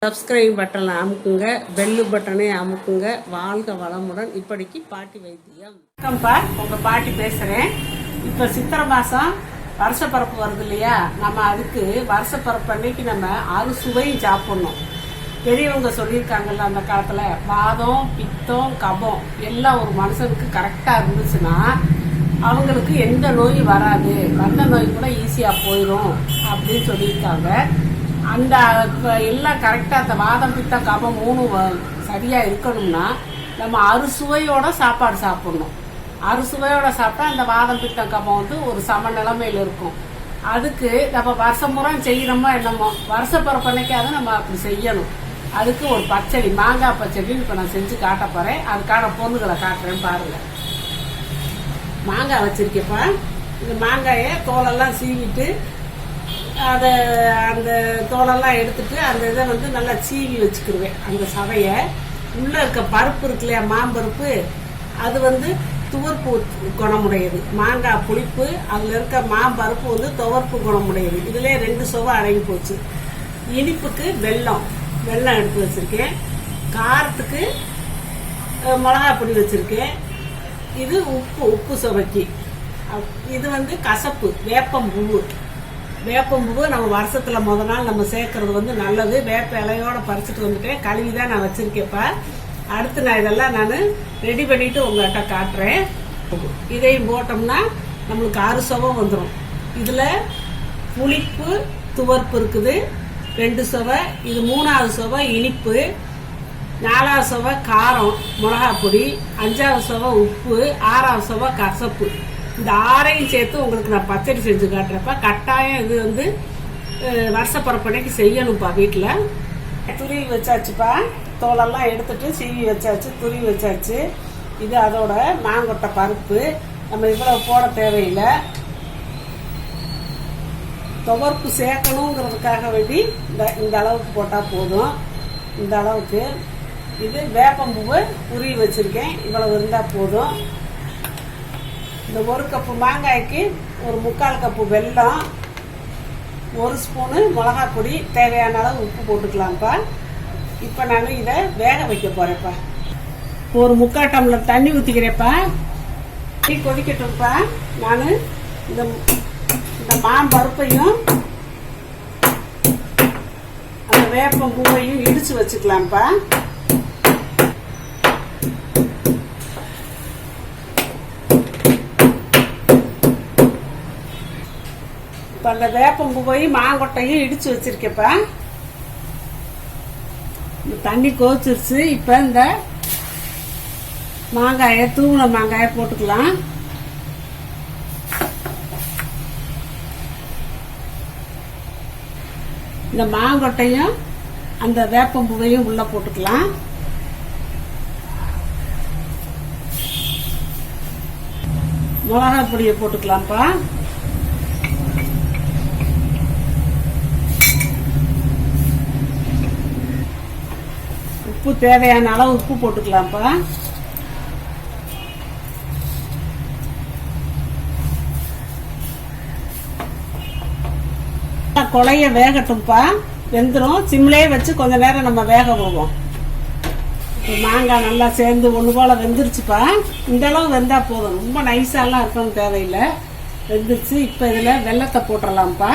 Subscribe பட்டனை அமுக்குங்க, bell பட்டனை அமுக்குங்க. வாழ்க வளமுடன். இப்படிக்கு பாட்டி வைத்தியம். வணக்கம்ப்பா, உங்கள் பாட்டி பேசுகிறேன். இப்போ சித்திரை மாதம் வருஷப்பரப்பு வருது இல்லையா, நம்ம அதுக்கு வருஷப்பரப்பு அன்னைக்கு நம்ம அறுசுவையும் சாப்பிட்ணும். பெரியவங்க சொல்லியிருக்காங்கல்ல அந்த காலத்தில், வாதம் பித்தம் கபம் எல்லாம் ஒரு மனுஷனுக்கு கரெக்டாக இருந்துச்சுன்னா அவங்களுக்கு எந்த நோயும் வராது, வந்த நோய் கூட ஈஸியாக போயிடும் அப்படின்னு சொல்லியிருக்காங்க. அந்த எல்லாம் கரெக்டாக அந்த வாதம் பித்தம் கபம் மூணும் சரியாக இருக்கணும்னா நம்ம அறுசுவையோட சாப்பாடு சாப்பிட்ணும். அறுசுவையோட சாப்பிட்டா அந்த வாதம் பித்தம் கபம் வந்து ஒரு சம நிலைமையில் இருக்கும். அதுக்கு நம்ம வருஷம் முறை செய்கிறோமோ என்னமோ, வருஷப்பிறப்பு அன்னைக்காவது நம்ம அப்படி செய்யணும். அதுக்கு ஒரு பச்சடி, மாங்காய் பச்சடின்னு இப்போ நான் செஞ்சு காட்ட போகிறேன். அதுக்கான பொருள்களை காட்டுறேன் பாருங்கள். மாங்காய் வச்சுருக்கேப்பா. இந்த மாங்காயை தோலெல்லாம் சீவிட்டு அதை அந்த தோலெல்லாம் எடுத்துட்டு அந்த இதை வந்து நல்லா சீவி வச்சுக்கிடுவேன். அந்த சதையை உள்ளே இருக்க பருப்பு இருக்கு இல்லையா, மாம்பருப்பு, அது வந்து துவர்ப்பு குணமுடையது. மாங்காய் புளிப்பு, அதில் இருக்க மாம்பருப்பு வந்து துவர்ப்பு குணமுடையது. இதிலே 2 சுவை அடங்கி போச்சு. இனிப்புக்கு வெல்லம் எடுத்து வச்சுருக்கேன். காரத்துக்கு மிளகாய் பொடி வச்சுருக்கேன். இது உப்பு சுவைக்கு. இது வந்து கசப்பு வேப்பம்பூவு நம்ம வருஷத்துல முதல் நாள் நம்ம சேர்க்கறது வந்து நல்லது. வேப்ப இலையோட பறிச்சுட்டு வந்துட்டேன், கழுவி தான் நான் வச்சிருக்கேன்ப்பா. அடுத்து நான் இதெல்லாம் நான் ரெடி பண்ணிட்டு உங்கள்கிட்ட காட்டுறேன். இதையும் போட்டோம்னா நம்மளுக்கு 6 சுவை வந்துடும். இதுல புளிப்பு துவர்ப்பு இருக்குது 2 சுவை, இது 3வது சுவை இனிப்பு, 4வது சுவை காரம் மிளகாய் பொடி, 5வது சுவை உப்பு, 6வது சுவை கசப்பு. இந்த 6ஐயும் சேர்த்து உங்களுக்கு நான் பச்சடி செஞ்சு காட்டுறப்ப கட்டாயம் இது வந்து வருஷப்பரப்பனைக்கு செய்யணும்ப்பா. வீட்டில் துருவி வச்சாச்சுப்பா. தோலெல்லாம் எடுத்துட்டு சீவி வச்சாச்சு, துருவி வச்சாச்சு. இது அதோட மாங்கொட்டை பருப்பு. நம்ம இவ்வளவு போட தேவையில்லை. துவர்ப்பு சேர்க்கணுங்கிறதுக்காக வேண்டி இந்த அளவுக்கு போட்டால் போதும். இந்த அளவுக்கு. இது வேப்பம்பூவை உருவி வச்சிருக்கேன், இவ்வளவு இருந்தால் போதும். இந்த 1 கப்பு மாங்காய்க்கு ஒரு 3/4 கப்பு வெல்லம், 1 ஸ்பூனு மிளகாய் பொடி, தேவையான அளவு உப்பு போட்டுக்கலாம்ப்பா. இப்போ நான் இதை வேக வைக்க போகிறேன்ப்பா. ஒரு 3/4 டம்ளர் தண்ணி ஊற்றிக்கிறேன்ப்பா. தண்ணி கொதிக்கட்டும்ப்பா. நான் இந்த மாம்பருப்பையும் அந்த வேப்பம்பூவையும் இடித்து வச்சுக்கலாம்ப்பா. அந்த வேப்பம்பூவையும் மாங்கொட்டையும் இடிச்சு வச்சிருக்கப்ப தண்ணி கோச்சிருச்சு. இப்ப இந்த மாங்காயை தூவுன மாங்காயை போட்டுக்கலாம். இந்த மாங்கொட்டையும் அந்த வேப்பம்பூவையும் உள்ள போட்டுக்கலாம். மிளகாய் பொடியை போட்டுக்கலாம்ப்பா. உப்பு தேவையான அளவு உப்பு போட்டுக்கலாம்ப்பா. கொலைய வேகட்டும்ப்பா. வெந்துடும். சிம்லேயே வச்சு கொஞ்ச நேரம் நம்ம வேக போவோம். மாங்காய் நல்லா சேர்ந்து ஒன்று போல வெந்துருச்சுப்பா. இந்த அளவு வெந்தா போதும், ரொம்ப நைஸாலாம் இருக்கணும் தேவையில்லை. வெந்துருச்சு. இப்போ இதில் வெல்லத்தை போட்டுடலாம்ப்பா.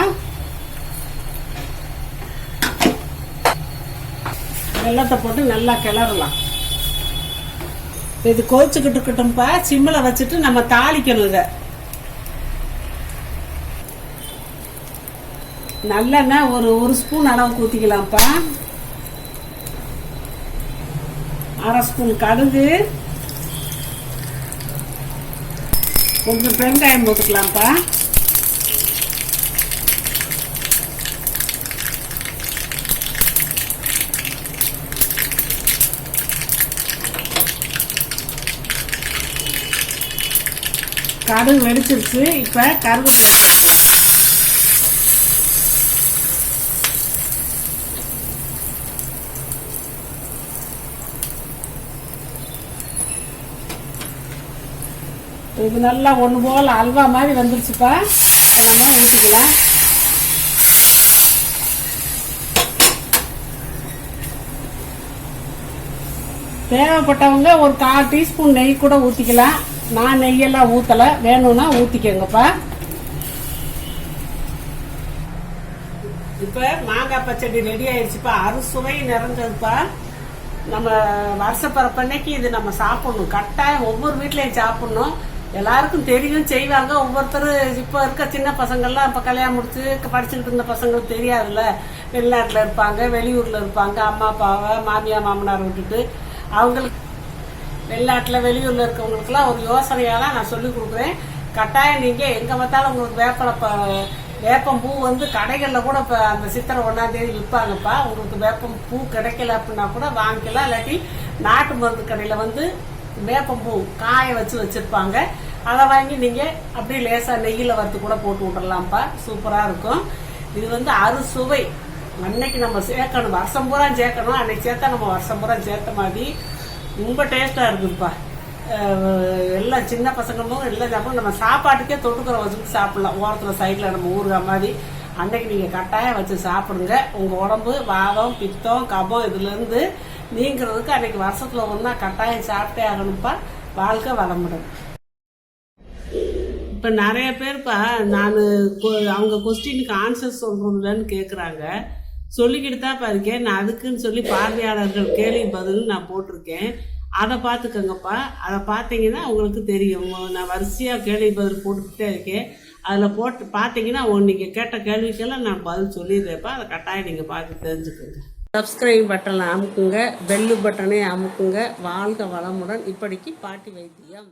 வெல்லத்தை போட்டு நல்லா கிளறலாம். இது கொதிச்சுக்கிட்டு இருக்கட்டும்ப்பா. சிம்மில் வச்சுட்டு நம்ம தாளிக்கணும். இதை நல்லெண்ணெய் ஒரு ஸ்பூன் அளவுக்கு ஊற்றிக்கலாம்ப்பா. 1/2 ஸ்பூன் கடுகு, கொஞ்சம் பெருங்காயம் போட்டுக்கலாம்ப்பா. கடுகு வெடிச்சிருச்சு. இப்ப கருவேப்பிலை இது நல்லா ஒன்று போல் அல்வா மாதிரி வந்துருச்சுப்பா. நம்ம ஊற்றிக்கலாம். தேவைப்பட்டவங்க ஒரு 1/4 டீஸ்பூன் நெய் கூட ஊற்றிக்கலாம். நான் நெய்யெல்லாம் ஊற்றலை, வேணும்னா ஊற்றிக்கோங்கப்பா. இப்போ மாங்காய் பச்சடி ரெடி ஆயிடுச்சுப்பா. அறுசுவை நிறைஞ்சதுப்பா. நம்ம வருஷப்பரப்பன்னைக்கு இது நம்ம சாப்பிடணும், கட்டாயம் ஒவ்வொரு வீட்லையும் சாப்பிடணும். எல்லாருக்கும் தெரியும், செய்வாங்க. ஒவ்வொருத்தரும் இப்போ இருக்க சின்ன பசங்கள்லாம் இப்போ கல்யாணம் முடிச்சு படிச்சுக்கிட்டு இருந்த பசங்களுக்கு தெரியாதுல்ல. வெளிநாட்டில் இருப்பாங்க, வெளியூரில் இருப்பாங்க. அம்மா அப்பாவை மாமியார் மாமனார் விட்டுட்டு அவங்களுக்கு வெளிநாட்டில் வெளியூரில் இருக்கவங்களுக்குலாம் ஒரு யோசனையாலாம் நான் சொல்லி கொடுக்குறேன். கட்டாயம் நீங்கள் எங்கே பார்த்தாலும் உங்களுக்கு வேப்பம் பூ வந்து கடைகளில் கூட இப்போ அந்த சித்திரை 1ஆம் தேதி விற்பாங்கப்பா. உங்களுக்கு வேப்பம் பூ கிடைக்கல அப்படின்னா கூட வாங்கிக்கலாம். இல்லாட்டி நாட்டு மருந்து கடையில் வந்து வேப்பம் பூ காய வச்சிருப்பாங்க. அதை வாங்கி நீங்கள் அப்படியே லேசாக நெய்யில் வறுத்து கூட போட்டு விட்டுறலாம்ப்பா. சூப்பராக இருக்கும். இது வந்து அறுசுவை. அன்னைக்கு நம்ம சேர்க்கணும், வருஷம் பூரா சேர்க்கணும். அன்னைக்கு சேர்த்தா நம்ம வருஷம் பூரா சேர்த்த மாதிரி ரொம்ப டேஸ்ட்டாக இருக்குதுப்பா. எல்லாம் சின்ன பசங்களும் எல்லாம் சாப்பிடும். நம்ம சாப்பாட்டுக்கே தொட்டுக்கிற வச்சுட்டு சாப்பிடலாம். ஓரத்தில் சைடில் நம்ம ஊறுகாய் மாதிரி அன்னைக்கு நீங்கள் கட்டாயம் வச்சு சாப்பிடுங்க. உங்கள் உடம்பு வாதம் பித்தம் கபம் இதுலேருந்து நீங்கிறதுக்கு அன்னைக்கு வருஷத்தில் ஒன்றா கட்டாயம் சாப்பிட்டே ஆகணும்ப்பா. வாழ்க்கை வளமுடன். இப்போ நிறைய பேர்ப்பா நான் அவங்க கொஸ்டினுக்கு ஆன்சர் சொல்கிறதுலன்னு கேட்குறாங்க. சொல்லிக்கிட்டு தான் இருக்கேன். நான் அதுக்குன்னு சொல்லி பார்வையாளர்கள் கேள்வி பதில் நான் போட்டிருக்கேன். அதை பார்த்துக்கோங்கப்பா. அதை பார்த்தீங்கன்னா உங்களுக்கு தெரியும். நான் வரிசையாக கேள்வி பதில் போட்டுக்கிட்டே இருக்கேன். அதில் போட்டு பார்த்தீங்கன்னா நீங்கள் கேட்ட கேள்விக்கெல்லாம் நான் பதில் சொல்லிடுறேன்ப்பா. அதை கட்டாயம் நீங்கள் பார்த்து தெரிஞ்சுக்கோங்க. சப்ஸ்கிரைப் பட்டனை அமுக்குங்க, பெல்லு பட்டனை அமுக்குங்க. வாழ்க வளமுடன். இப்படிக்கு பாட்டி வைத்தியம்.